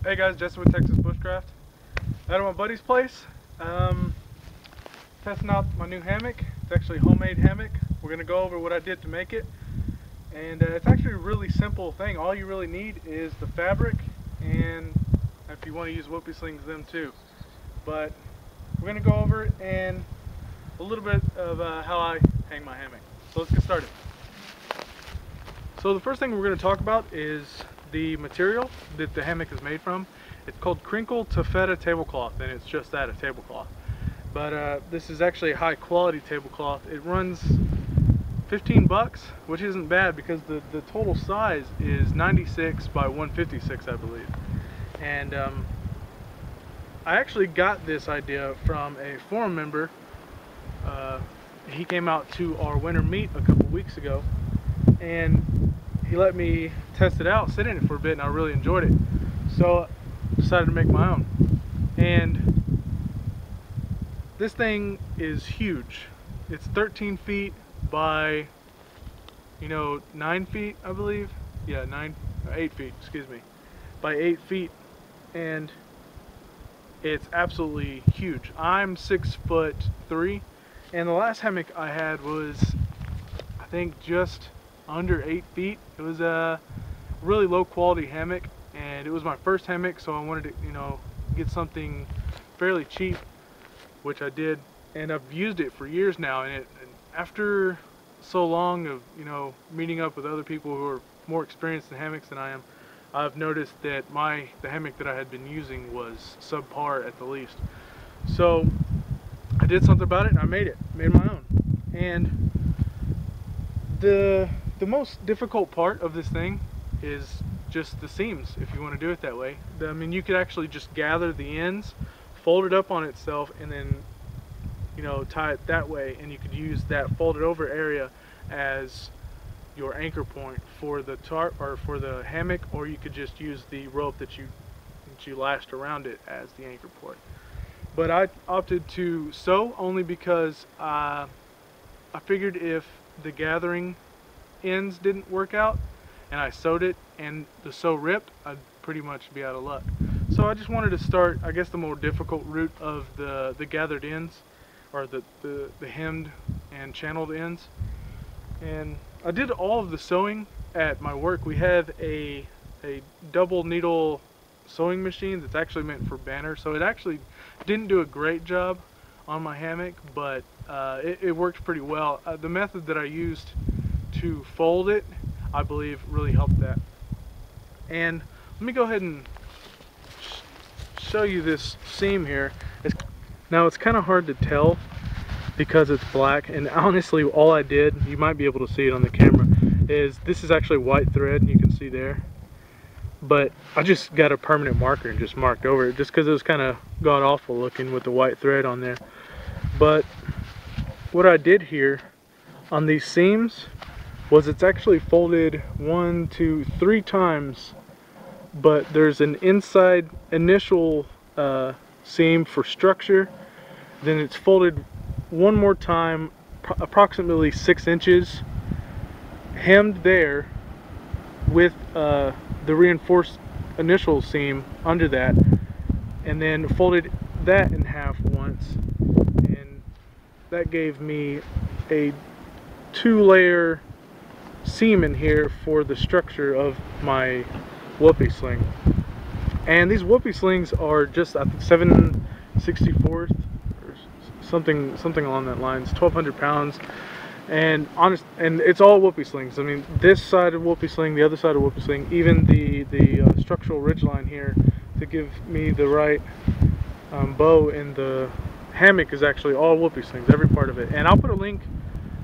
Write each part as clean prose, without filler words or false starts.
Hey guys, Justin with Texas Bushcraft. Out of my buddy's place, testing out my new hammock. It's actually a homemade hammock. We're going to go over what I did to make it. And it's actually a really simple thing. All you really need is the fabric, and if you want to use whoopee slings, them too. But we're going to go over it and a little bit of how I hang my hammock. So let's get started. So the first thing we're going to talk about is the material that the hammock is made from. It's called Crinkle Taffeta tablecloth, and it's just that, a tablecloth. But this is actually a high quality tablecloth. It runs 15 bucks, which isn't bad because the total size is 96 by 156, I believe. And I actually got this idea from a forum member. He came out to our winter meet a couple weeks ago, and he let me test it out, sit in it for a bit, and I really enjoyed it. So I decided to make my own. And this thing is huge. It's 13 feet by, 9 feet, I believe. Yeah, 8 feet, excuse me, by 8 feet, and it's absolutely huge. I'm 6'3", and the last hammock I had was, I think, just under 8 feet. It was a really low quality hammock, and it was my first hammock, so I wanted to, get something fairly cheap, which I did, and I've used it for years now. And after so long of meeting up with other people who are more experienced in hammocks than I am, I've noticed that the hammock that I had been using was subpar at the least. So I did something about it, and I made my own. And the most difficult part of this thing is just the seams, if you want to do it that way. I mean, you could actually just gather the ends, fold it up on itself, and then tie it that way, and you could use that folded over area as your anchor point for the tarp or for the hammock, or you could just use the rope that you lashed around it as the anchor point. But I opted to sew only because I figured if the gathering ends didn't work out and I sewed it and the sew ripped, I'd pretty much be out of luck. So I just wanted to start, I guess, the more difficult route of the gathered ends, or the hemmed and channeled ends. And I did all of the sewing at my work. We have a double needle sewing machine that's actually meant for banners, so it actually didn't do a great job on my hammock, but it worked pretty well. The method that I used to fold it, I believe, really helped that. And let me go ahead and show you this seam here. Now it's kind of hard to tell because it's black, and honestly all I did, you might be able to see it on the camera, is this is actually white thread, and you can see there, but I just got a permanent marker and just marked over it just because it was kind of god awful looking with the white thread on there. But what I did here on these seams was it's actually folded 1, 2, 3 times, but there's an inside initial seam for structure, then it's folded one more time, approximately 6 inches, hemmed there with the reinforced initial seam under that, and then folded that in half once, and that gave me a 2-layer seam in here for the structure of my whoopee sling. And these whoopee slings are just, I think, 7/64 or something along that lines, 1,200 pounds, and it's all whoopee slings. I mean, this side of whoopee sling, the other side of whoopee sling, even the structural ridgeline here to give me the right bow in the hammock is actually all whoopee slings, every part of it. And I'll put a link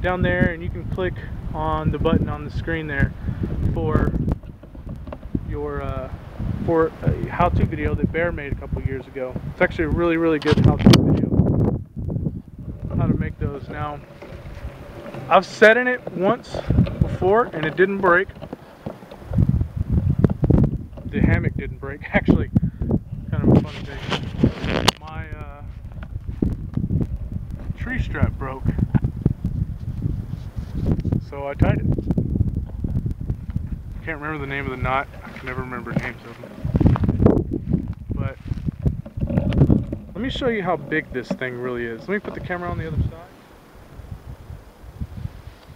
down there, and you can click on the button on the screen there for a how-to video that Bear made a couple years ago. It's actually a really good how-to video on how to make those. Now, I've sat in it once before and it didn't break. The hammock didn't break, actually. Kind of a funny thing. My tree strap broke, so I tied it. Can't remember the name of the knot. I can never remember names of them. me show you how big this thing really is. Let me put the camera on the other side.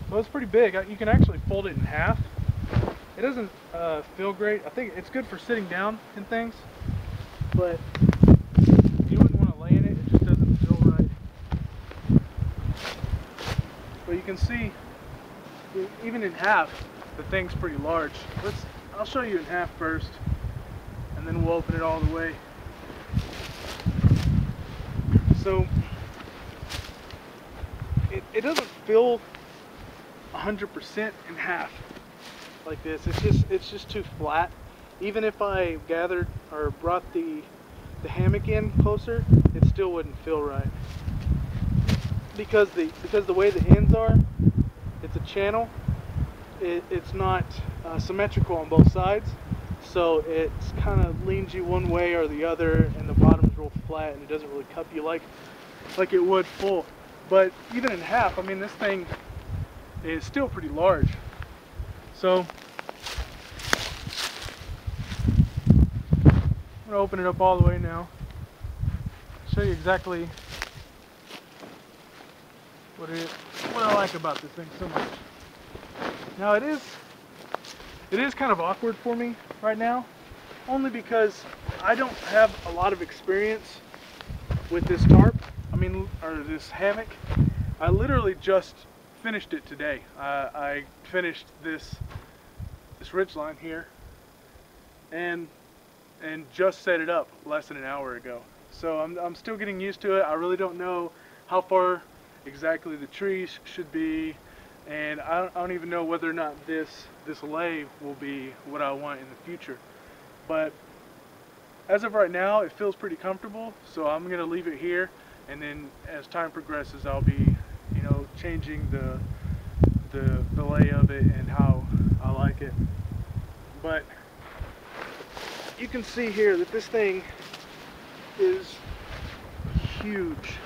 Well, it's pretty big. You can actually fold it in half. It doesn't feel great. I think it's good for sitting down and things, but you wouldn't want to lay in it. It just doesn't feel right. But you can see, even in half, the thing's pretty large. I'll show you in half first, and then we'll open it all the way. So it doesn't feel 100% in half like this. It's just too flat. Even if I gathered or brought the hammock in closer, it still wouldn't feel right. Because the way the ends are, it's a channel. It's not symmetrical on both sides, so it kind of leans you one way or the other, and the bottom's real flat, and it doesn't really cup you like it would full. But even in half, I mean, this thing is still pretty large. So I'm gonna open it up all the way now. Show you exactly what I like about this thing so much. Now it is kind of awkward for me right now, only because I don't have a lot of experience with this tarp. Or this hammock. I literally just finished it today. I finished this Ridgeline here, and just set it up less than an hour ago. So I'm still getting used to it. I really don't know how far exactly the trees should be, and I don't even know whether or not this lay will be what I want in the future. But as of right now, it feels pretty comfortable, so I'm gonna leave it here, and then as time progresses, I'll be, changing the lay of it and how I like it. But you can see here that this thing is huge.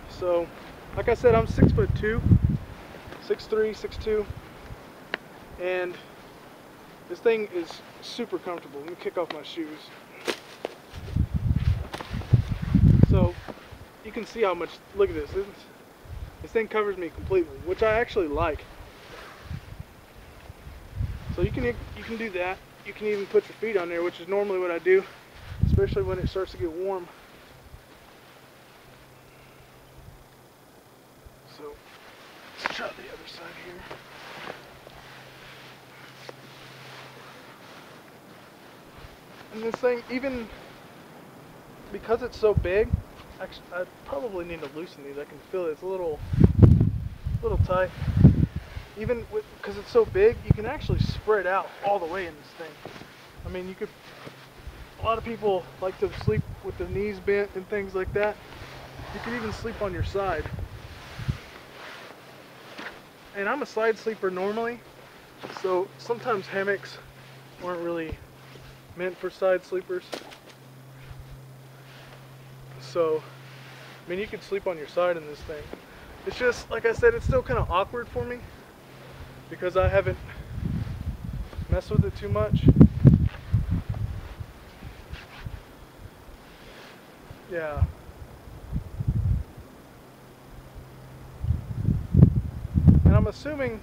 So, like I said, I'm 6'2", 6'3", 6'2", and this thing is super comfortable. Let me kick off my shoes. So, you can see how much, look at this. This thing covers me completely, which I actually like. So you can do that. You can even put your feet on there, which is normally what I do, especially when it starts to get warm. So let's try the other side here. And this thing, even because it's so big, actually, I probably need to loosen these. I can feel it. It's a little tight. Even because it's so big, you can actually spread out all the way in this thing. I mean, a lot of people like to sleep with their knees bent and things like that. You can even sleep on your side. And I'm a side sleeper normally, so sometimes hammocks aren't really meant for side sleepers. So, I mean, you can sleep on your side in this thing. It's just, like I said, it's still kind of awkward for me because I haven't messed with it too much. Yeah. And I'm assuming,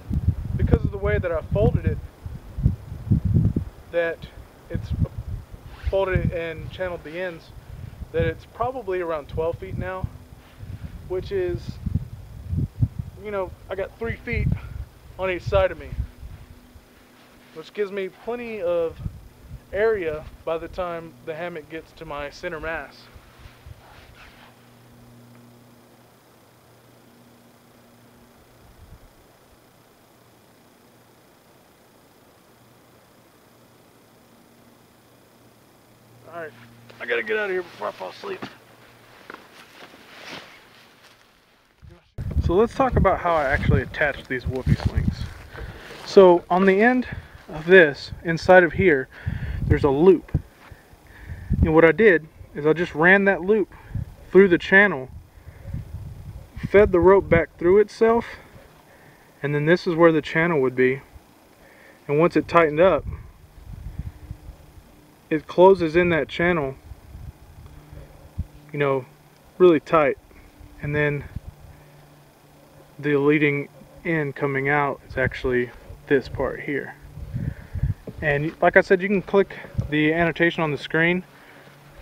because of the way that I folded it, that it's folded and channeled the ends, that it's probably around 12 feet now, which is, I got 3 feet on each side of me, which gives me plenty of area by the time the hammock gets to my center mass. Alright, I gotta get out of here before I fall asleep. So let's talk about how I actually attached these whoopee slings. So on the end of this, inside of here, there's a loop. And what I did is I just ran that loop through the channel, fed the rope back through itself, and then this is where the channel would be. And once it tightened up, it closes in that channel you know, really tight, and then the leading end coming out is actually this part here. And like I said, you can click the annotation on the screen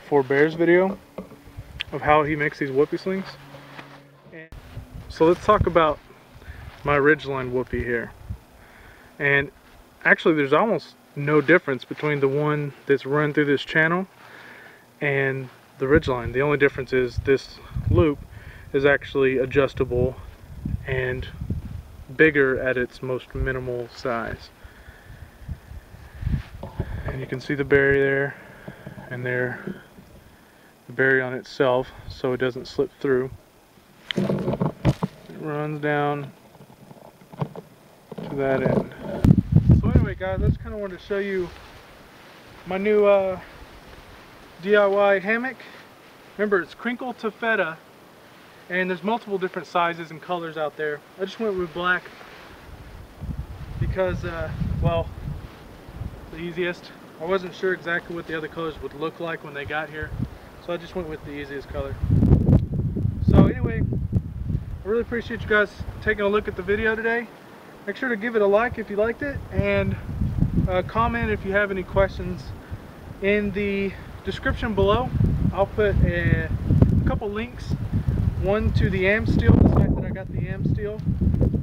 for Bear's video of how he makes these whoopee slings. And so let's talk about my Ridgeline whoopee here. And actually there's almost no difference between the one that's run through this channel and the Ridgeline. The only difference is this loop is actually adjustable and bigger at its most minimal size. And you can see the berry there, and there the berry on itself, so it doesn't slip through. It runs down to that end. So anyway guys, I just kind of wanted to show you my new DIY hammock. Remember, it's Crinkle Taffeta, and there's multiple different sizes and colors out there. I just went with black because, well, the easiest. I wasn't sure exactly what the other colors would look like when they got here, so I just went with the easiest color. So anyway, I really appreciate you guys taking a look at the video today. Make sure to give it a like if you liked it, and comment if you have any questions. In the description below, I'll put a couple links. One to the am steel, the site that I got the am steel,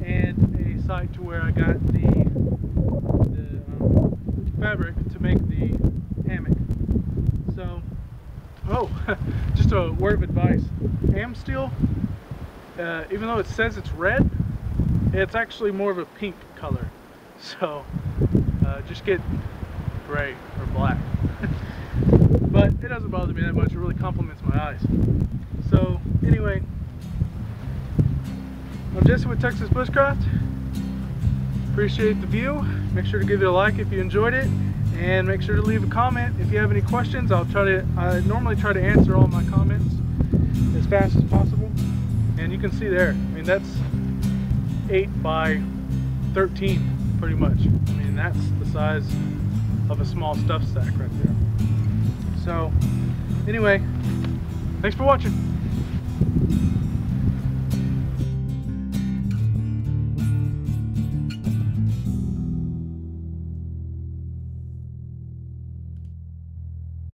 and a site to where I got the fabric to make the hammock. So, just a word of advice: am steel, even though it says it's red, it's actually more of a pink color. So, just get gray or black. But it doesn't bother me that much. It really complements my eyes. So anyway, I'm Jesse with Texas Bushcraft. Appreciate the view. Make sure to give it a like if you enjoyed it, and make sure to leave a comment if you have any questions. I normally try to answer all my comments as fast as possible. And you can see there, I mean, that's 8 by 13 pretty much. I mean, that's the size of a small stuff sack right there. So anyway, thanks for watching.